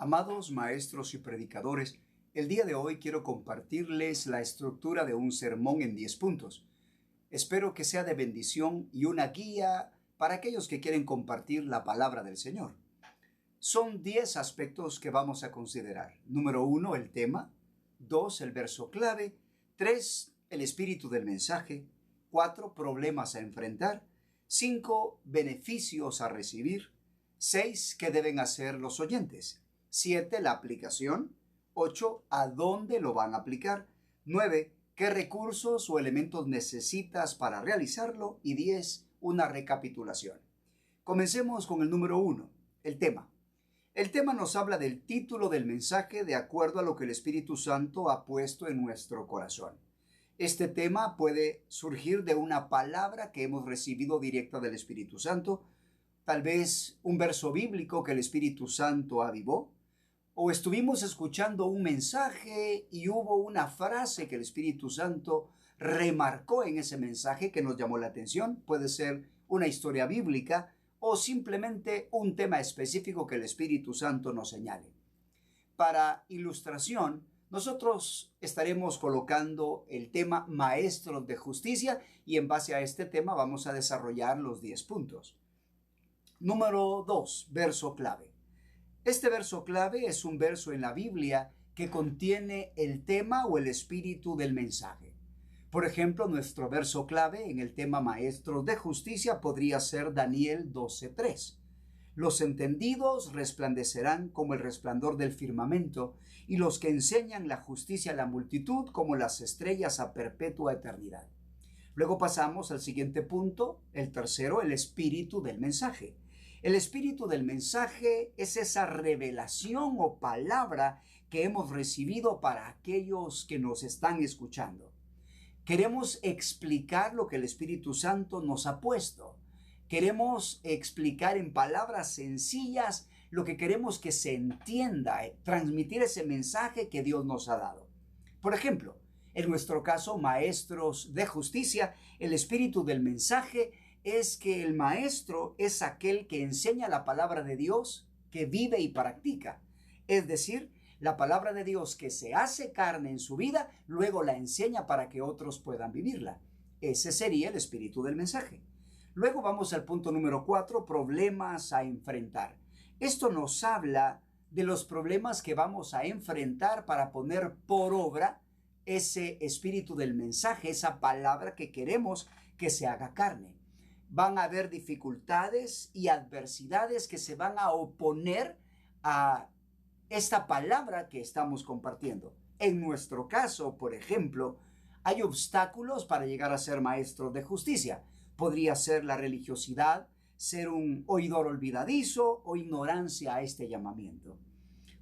Amados maestros y predicadores, el día de hoy quiero compartirles la estructura de un sermón en 10 puntos. Espero que sea de bendición y una guía para aquellos que quieren compartir la palabra del Señor. Son 10 aspectos que vamos a considerar. Número 1, el tema. 2, el verso clave. 3, el espíritu del mensaje. 4, problemas a enfrentar. 5, beneficios a recibir. 6, ¿qué deben hacer los oyentes? 7, la aplicación. 8, ¿a dónde lo van a aplicar? 9, ¿qué recursos o elementos necesitas para realizarlo? Y 10, una recapitulación. Comencemos con el número 1, el tema. El tema nos habla del título del mensaje de acuerdo a lo que el Espíritu Santo ha puesto en nuestro corazón. Este tema puede surgir de una palabra que hemos recibido directa del Espíritu Santo, tal vez un verso bíblico que el Espíritu Santo avivó, o estuvimos escuchando un mensaje y hubo una frase que el Espíritu Santo remarcó en ese mensaje que nos llamó la atención. Puede ser una historia bíblica o simplemente un tema específico que el Espíritu Santo nos señale. Para ilustración, nosotros estaremos colocando el tema Maestros de Justicia y en base a este tema vamos a desarrollar los 10 puntos. Número 2, verso clave. Este verso clave es un verso en la Biblia que contiene el tema o el espíritu del mensaje. Por ejemplo, nuestro verso clave en el tema Maestros de Justicia podría ser Daniel 12:3. Los entendidos resplandecerán como el resplandor del firmamento, y los que enseñan la justicia a la multitud como las estrellas a perpetua eternidad. Luego pasamos al siguiente punto, el tercero, el espíritu del mensaje. El espíritu del mensaje es esa revelación o palabra que hemos recibido para aquellos que nos están escuchando. Queremos explicar lo que el Espíritu Santo nos ha puesto. Queremos explicar en palabras sencillas lo que queremos que se entienda, transmitir ese mensaje que Dios nos ha dado. Por ejemplo, en nuestro caso, Maestros de Justicia, el espíritu del mensaje es que el maestro es aquel que enseña la palabra de Dios, que vive y practica. Es decir, la palabra de Dios que se hace carne en su vida, luego la enseña para que otros puedan vivirla. Ese sería el espíritu del mensaje. Luego vamos al punto número 4, problemas a enfrentar. Esto nos habla de los problemas que vamos a enfrentar para poner por obra ese espíritu del mensaje, esa palabra que queremos que se haga carne. Van a haber dificultades y adversidades que se van a oponer a esta palabra que estamos compartiendo. En nuestro caso, por ejemplo, hay obstáculos para llegar a ser maestros de justicia. Podría ser la religiosidad, ser un oidor olvidadizo o ignorancia a este llamamiento.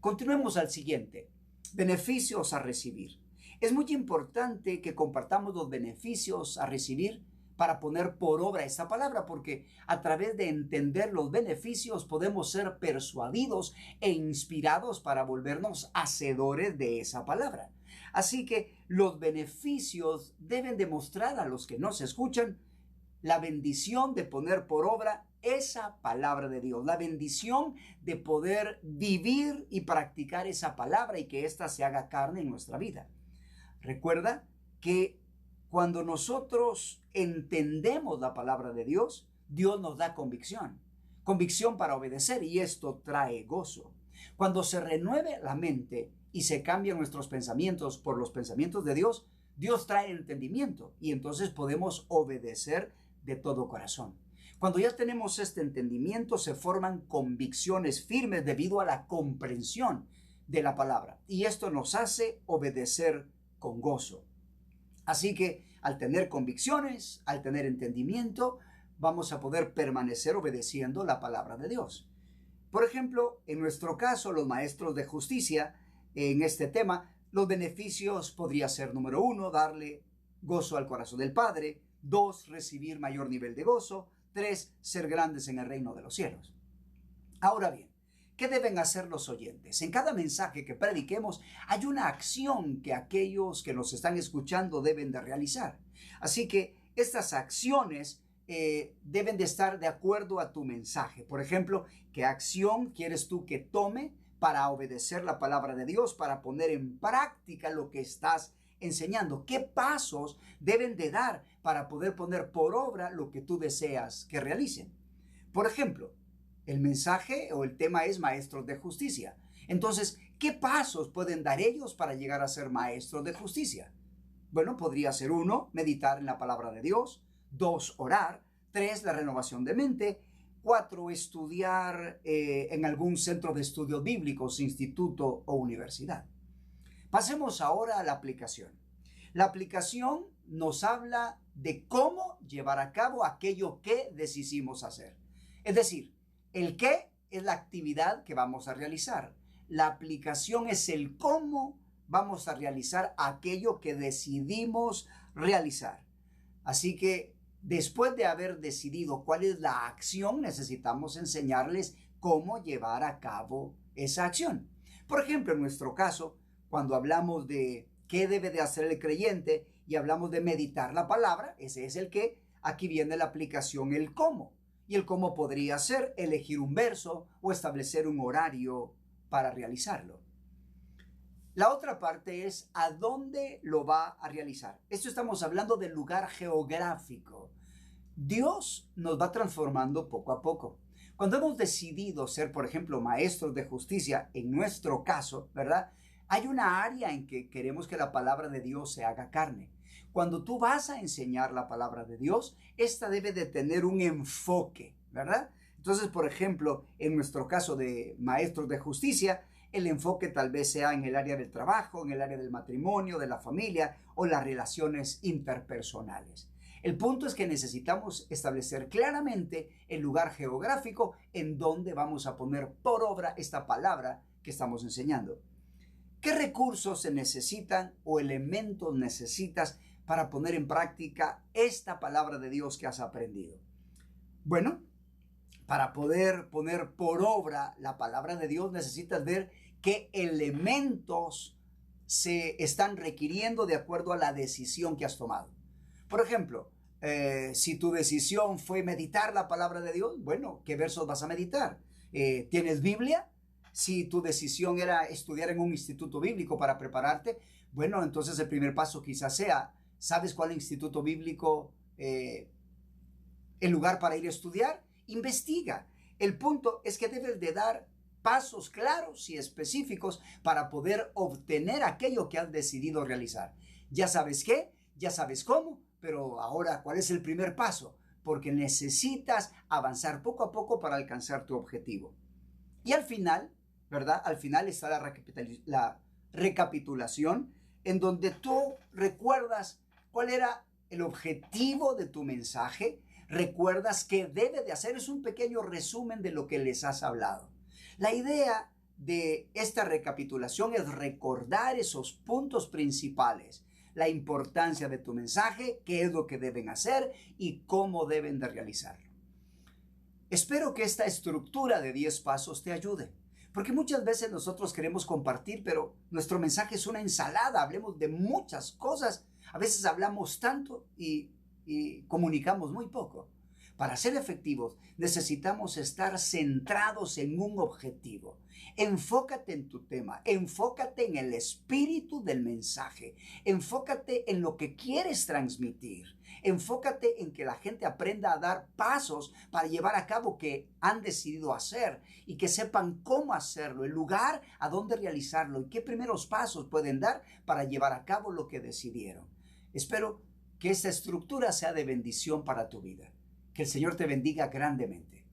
Continuemos al siguiente. Beneficios a recibir. Es muy importante que compartamos los beneficios a recibir para poner por obra esta palabra, porque a través de entender los beneficios podemos ser persuadidos e inspirados para volvernos hacedores de esa palabra. Así que los beneficios deben demostrar a los que nos escuchan la bendición de poner por obra esa palabra de Dios, la bendición de poder vivir y practicar esa palabra y que ésta se haga carne en nuestra vida. Recuerda que cuando nosotros entendemos la palabra de Dios, Dios nos da convicción, convicción para obedecer, y esto trae gozo. Cuando se renueve la mente y se cambian nuestros pensamientos por los pensamientos de Dios, Dios trae entendimiento y entonces podemos obedecer de todo corazón. Cuando ya tenemos este entendimiento, se forman convicciones firmes debido a la comprensión de la palabra, y esto nos hace obedecer con gozo. Así que al tener convicciones, al tener entendimiento, vamos a poder permanecer obedeciendo la palabra de Dios. Por ejemplo, en nuestro caso, los maestros de justicia, en este tema, los beneficios podría ser, número 1, darle gozo al corazón del Padre; 2, recibir mayor nivel de gozo; 3, ser grandes en el reino de los cielos. Ahora bien, ¿qué deben hacer los oyentes? En cada mensaje que prediquemos hay una acción que aquellos que nos están escuchando deben de realizar. Así que estas acciones deben de estar de acuerdo a tu mensaje. Por ejemplo, ¿qué acción quieres tú que tome para obedecer la palabra de Dios, para poner en práctica lo que estás enseñando? ¿Qué pasos deben de dar para poder poner por obra lo que tú deseas que realicen? Por ejemplo, el mensaje o el tema es maestros de justicia. Entonces, ¿qué pasos pueden dar ellos para llegar a ser maestros de justicia? Bueno, podría ser 1, meditar en la palabra de Dios; 2, orar; 3, la renovación de mente; 4, estudiar en algún centro de estudios bíblicos, instituto o universidad. Pasemos ahora a la aplicación. La aplicación nos habla de cómo llevar a cabo aquello que decidimos hacer. Es decir, el qué es la actividad que vamos a realizar. La aplicación es el cómo vamos a realizar aquello que decidimos realizar. Así que después de haber decidido cuál es la acción, necesitamos enseñarles cómo llevar a cabo esa acción. Por ejemplo, en nuestro caso, cuando hablamos de qué debe de hacer el creyente y hablamos de meditar la palabra, ese es el qué. Aquí viene la aplicación, el cómo. Y el cómo podría ser elegir un verso o establecer un horario para realizarlo. La otra parte es a dónde lo va a realizar. Esto estamos hablando del lugar geográfico. Dios nos va transformando poco a poco. Cuando hemos decidido ser, por ejemplo, maestros de justicia, en nuestro caso, ¿verdad? Hay una área en que queremos que la palabra de Dios se haga carne. Cuando tú vas a enseñar la palabra de Dios, esta debe de tener un enfoque, ¿verdad? Entonces, por ejemplo, en nuestro caso de maestros de justicia, el enfoque tal vez sea en el área del trabajo, en el área del matrimonio, de la familia o las relaciones interpersonales. El punto es que necesitamos establecer claramente el lugar geográfico en donde vamos a poner por obra esta palabra que estamos enseñando. ¿Qué recursos se necesitan o elementos necesitas para poner en práctica esta palabra de Dios que has aprendido? Bueno, para poder poner por obra la palabra de Dios necesitas ver qué elementos se están requiriendo de acuerdo a la decisión que has tomado. Por ejemplo, si tu decisión fue meditar la palabra de Dios, bueno, ¿qué versos vas a meditar? ¿Tienes Biblia? Si tu decisión era estudiar en un instituto bíblico para prepararte, bueno, entonces el primer paso quizás sea, ¿sabes cuál instituto bíblico el lugar para ir a estudiar? Investiga. El punto es que debes de dar pasos claros y específicos para poder obtener aquello que has decidido realizar. Ya sabes qué, ya sabes cómo, pero ahora, ¿cuál es el primer paso? Porque necesitas avanzar poco a poco para alcanzar tu objetivo. Y al final, ¿verdad? Al final está la recapitulación en donde tú recuerdas cuál era el objetivo de tu mensaje, recuerdas qué debe de hacer, es un pequeño resumen de lo que les has hablado. La idea de esta recapitulación es recordar esos puntos principales, la importancia de tu mensaje, qué es lo que deben hacer y cómo deben de realizarlo. Espero que esta estructura de 10 pasos te ayude, porque muchas veces nosotros queremos compartir, pero nuestro mensaje es una ensalada, hablemos de muchas cosas, a veces hablamos tanto y comunicamos muy poco. Para ser efectivos necesitamos estar centrados en un objetivo. Enfócate en tu tema, enfócate en el espíritu del mensaje, enfócate en lo que quieres transmitir, enfócate en que la gente aprenda a dar pasos para llevar a cabo que han decidido hacer y que sepan cómo hacerlo, el lugar a dónde realizarlo y qué primeros pasos pueden dar para llevar a cabo lo que decidieron. Espero que esta estructura sea de bendición para tu vida. Que el Señor te bendiga grandemente.